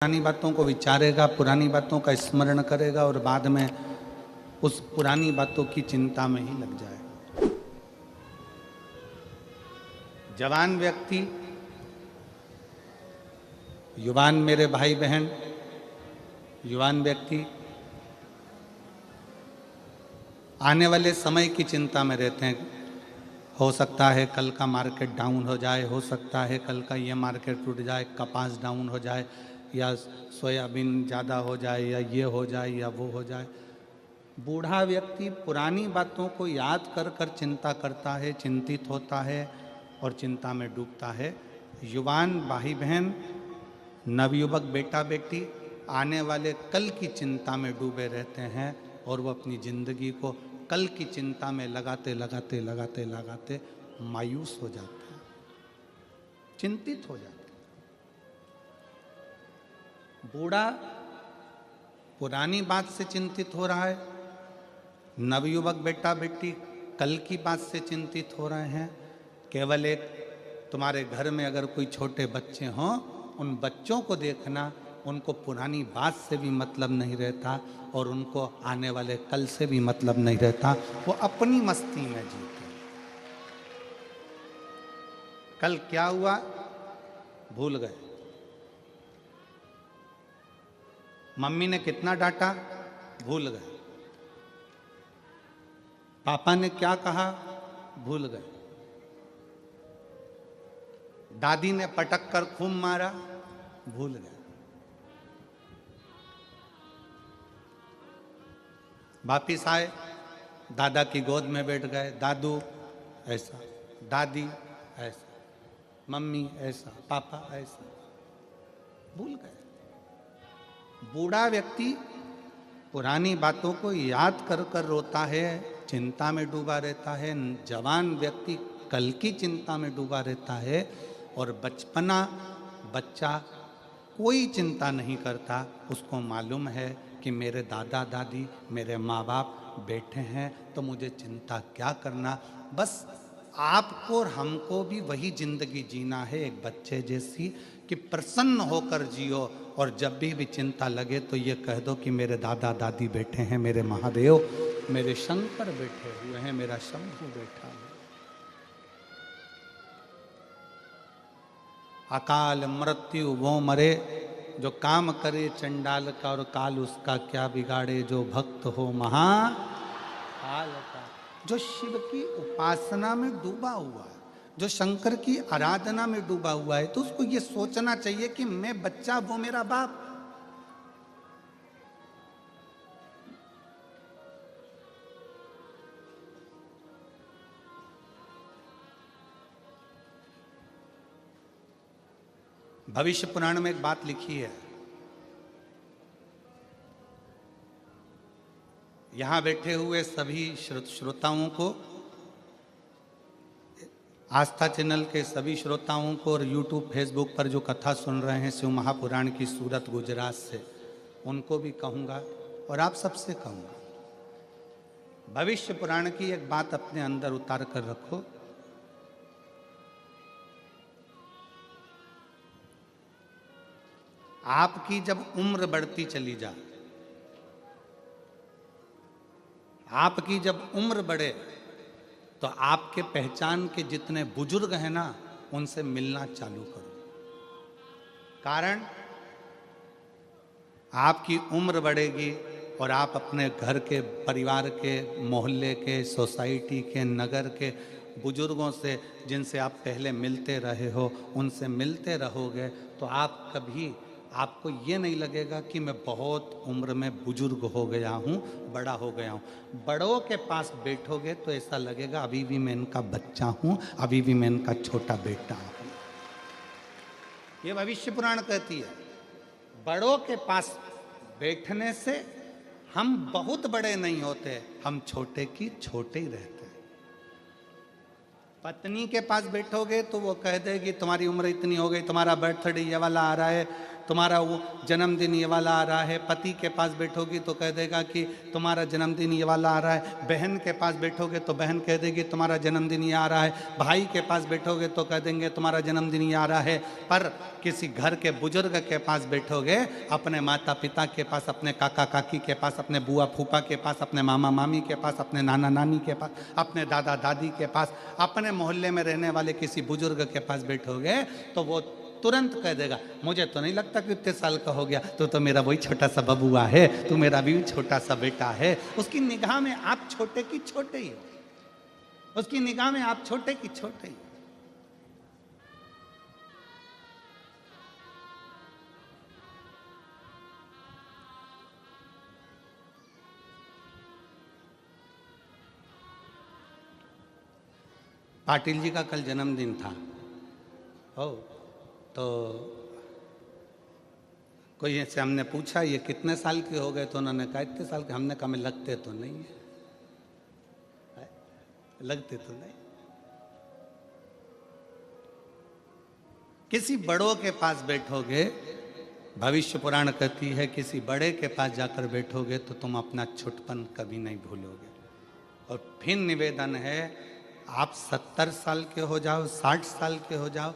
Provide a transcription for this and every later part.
पुरानी बातों को विचारेगा, पुरानी बातों का स्मरण करेगा और बाद में उस पुरानी बातों की चिंता में ही लग जाएगा। जवान व्यक्ति, युवान मेरे भाई बहन, युवान व्यक्ति आने वाले समय की चिंता में रहते हैं। हो सकता है कल का मार्केट डाउन हो जाए, हो सकता है कल का ये मार्केट टूट जाए, कपास डाउन हो जाए, या सोयाबीन ज़्यादा हो जाए, या ये हो जाए या वो हो जाए। बूढ़ा व्यक्ति पुरानी बातों को याद कर कर चिंता करता है, चिंतित होता है और चिंता में डूबता है। युवान भाई बहन, नवयुवक बेटा बेटी आने वाले कल की चिंता में डूबे रहते हैं और वो अपनी ज़िंदगी को कल की चिंता में लगाते लगाते लगाते लगाते मायूस हो जाते हैं, चिंतित हो जाते हैं। बूढ़ा पुरानी बात से चिंतित हो रहा है, नवयुवक बेटा बेटी कल की बात से चिंतित हो रहे हैं। केवल एक तुम्हारे घर में अगर कोई छोटे बच्चे हों, उन बच्चों को देखना, उनको पुरानी बात से भी मतलब नहीं रहता और उनको आने वाले कल से भी मतलब नहीं रहता। वो अपनी मस्ती में जीते। कल क्या हुआ भूल गए, मम्मी ने कितना डांटा भूल गए, पापा ने क्या कहा भूल गए, दादी ने पटक कर खूब मारा भूल गए। वापिस आए, दादा की गोद में बैठ गए, दादू ऐसा, दादी ऐसा, मम्मी ऐसा, पापा ऐसा, भूल गए। बूढ़ा व्यक्ति पुरानी बातों को याद कर कर रोता है, चिंता में डूबा रहता है। जवान व्यक्ति कल की चिंता में डूबा रहता है और बचपना बच्चा कोई चिंता नहीं करता। उसको मालूम है कि मेरे दादा दादी, मेरे माँ बाप बैठे हैं तो मुझे चिंता क्या करना। बस आपको और हमको भी वही जिंदगी जीना है, एक बच्चे जैसी, कि प्रसन्न होकर जियो। और जब भी चिंता लगे तो ये कह दो कि मेरे दादा दादी बैठे हैं, मेरे महादेव, मेरे शंकर बैठे हुए हैं, मेरा शंभु बैठा है। अकाल मृत्यु वो मरे जो काम करे चंडाल का, और काल उसका क्या बिगाड़े जो भक्त हो महाकाल का। जो शिव की उपासना में डूबा हुआ है, जो शंकर की आराधना में डूबा हुआ है, तो उसको ये सोचना चाहिए कि मैं बच्चा, वो मेरा बाप। भविष्य पुराण में एक बात लिखी है, यहां बैठे हुए सभी श्रोताओं को, आस्था चैनल के सभी श्रोताओं को, और यूट्यूब फेसबुक पर जो कथा सुन रहे हैं शिव महापुराण की सूरत गुजरात से, उनको भी कहूँगा और आप सबसे कहूँगा, भविष्य पुराण की एक बात अपने अंदर उतार कर रखो। आपकी जब उम्र बढ़ती चली जाए, आपकी जब उम्र बढ़े, तो आपके पहचान के जितने बुजुर्ग हैं ना, उनसे मिलना चालू करो। कारण आपकी उम्र बढ़ेगी और आप अपने घर के, परिवार के, मोहल्ले के, सोसाइटी के, नगर के बुजुर्गों से, जिनसे आप पहले मिलते रहे हो, उनसे मिलते रहोगे, तो आप कभी, आपको ये नहीं लगेगा कि मैं बहुत उम्र में बुजुर्ग हो गया हूँ, बड़ा हो गया हूँ। बड़ों के पास बैठोगे तो ऐसा लगेगा अभी भी मैं इनका बच्चा हूँ, अभी भी मैं इनका छोटा बेटा हूँ। ये भविष्य पुराण कहती है, बड़ों के पास बैठने से हम बहुत बड़े नहीं होते, हम छोटे की छोटे ही रहते हैं। पत्नी के पास बैठोगे तो वो कह देगी तुम्हारी उम्र इतनी हो गई, तुम्हारा बर्थडे ये वाला आ रहा है, तुम्हारा वो जन्मदिन ये वाला आ रहा है। पति के पास बैठोगी तो कह देगा कि तुम्हारा जन्मदिन ये वाला आ रहा है। बहन के पास बैठोगे तो बहन कह देगी तुम्हारा जन्मदिन ये आ रहा है। भाई के पास बैठोगे तो कह देंगे तुम्हारा जन्मदिन ये आ रहा है। पर किसी घर के बुजुर्ग के पास बैठोगे, अपने माता पिता के पास, अपने काका काकी के पास, अपने बुआ फूफा के पास, अपने मामा मामी के पास, अपने नाना नानी के पास, अपने दादा दादी के पास, अपने मोहल्ले में रहने वाले किसी बुजुर्ग के पास बैठोगे तो वो तुरंत कह देगा मुझे तो नहीं लगता कि इतने साल का हो गया, तो मेरा वही छोटा सा बबुआ है, तू मेरा भी छोटा सा बेटा है। उसकी निगाह में आप छोटे की छोटे ही हो, उसकी निगाह में आप छोटे की छोटे ही हो। पाटिल जी का कल जन्मदिन था। हो तो कोई ऐसे हमने पूछा ये कितने साल के हो गए, तो उन्होंने कहा इतने साल के। हमने कहा मैं लगते तो नहीं है, लगते तो नहीं। किसी बड़ों के पास बैठोगे, भविष्य पुराण कहती है किसी बड़े के पास जाकर बैठोगे तो तुम अपना छोटपन कभी नहीं भूलोगे। और फिर निवेदन है आप 70 साल के हो जाओ, 60 साल के हो जाओ।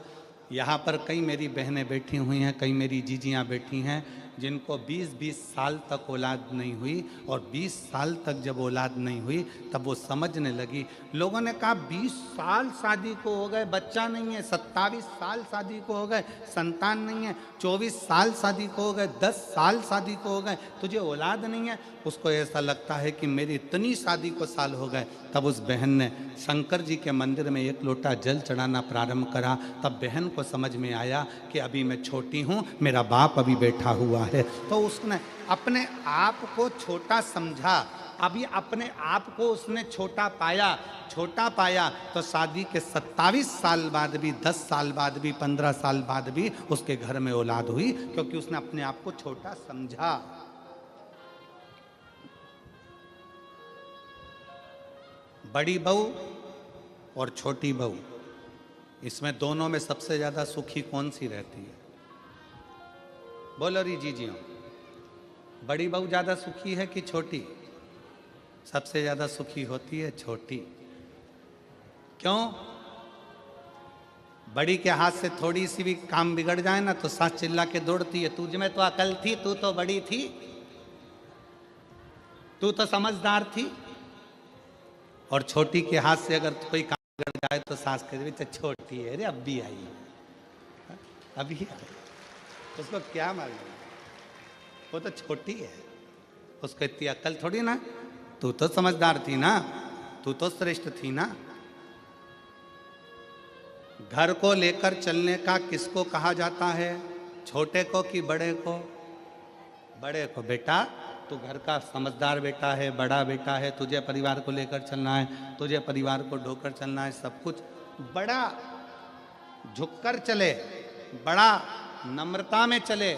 यहाँ पर कई मेरी बहनें बैठी हुई हैं, कई मेरी जीजियाँ बैठी हैं जिनको 20-20 साल तक औलाद नहीं हुई, और 20 साल तक जब औलाद नहीं हुई तब वो समझने लगी। लोगों ने कहा 20 साल शादी को हो गए बच्चा नहीं है, 27 साल शादी को हो गए संतान नहीं है, 24 साल शादी को हो गए, 10 साल शादी को हो गए, तुझे औलाद नहीं है। उसको ऐसा लगता है कि मेरी इतनी शादी को साल हो गए। तब उस बहन ने शंकर जी के मंदिर में एक लोटा जल चढ़ाना प्रारंभ करा। तब बहन को समझ में आया कि अभी मैं छोटी हूँ, मेरा बाप अभी बैठा हुआ है। तो उसने अपने आप को छोटा समझा, अभी अपने आप को उसने छोटा पाया तो शादी के 27 साल बाद भी, 10 साल बाद भी, 15 साल बाद भी उसके घर में औलाद हुई, क्योंकि उसने अपने आप को छोटा समझा। बड़ी बहू और छोटी बहू, इसमें दोनों में सबसे ज्यादा सुखी कौन सी रहती है? बोलो री जीजियों, बड़ी बहू ज्यादा सुखी है कि छोटी? सबसे ज्यादा सुखी होती है छोटी। क्यों? बड़ी के हाथ से थोड़ी सी भी काम बिगड़ जाए ना तो सास चिल्ला के दौड़ती है, तुझ में तो अकल थी, तू तो बड़ी थी, तू तो समझदार थी। और छोटी के हाथ से अगर कोई काम बिगड़ जाए तो सास कह देती छोटी है रे, अब भी आई है, अभी आई, उसको क्या मालूम, वो तो छोटी है, उसको इतनी अकल थोड़ी ना। तू तो समझदार थी ना, तू तो श्रेष्ठ थी ना। घर को लेकर चलने का किसको कहा जाता है? छोटे को कि बड़े को? बड़े को। बेटा तू घर का समझदार बेटा है, बड़ा बेटा है, तुझे परिवार को लेकर चलना है, तुझे परिवार को ढोकर चलना है, सब कुछ बड़ा झुककर चले, बड़ा नम्रता में चले।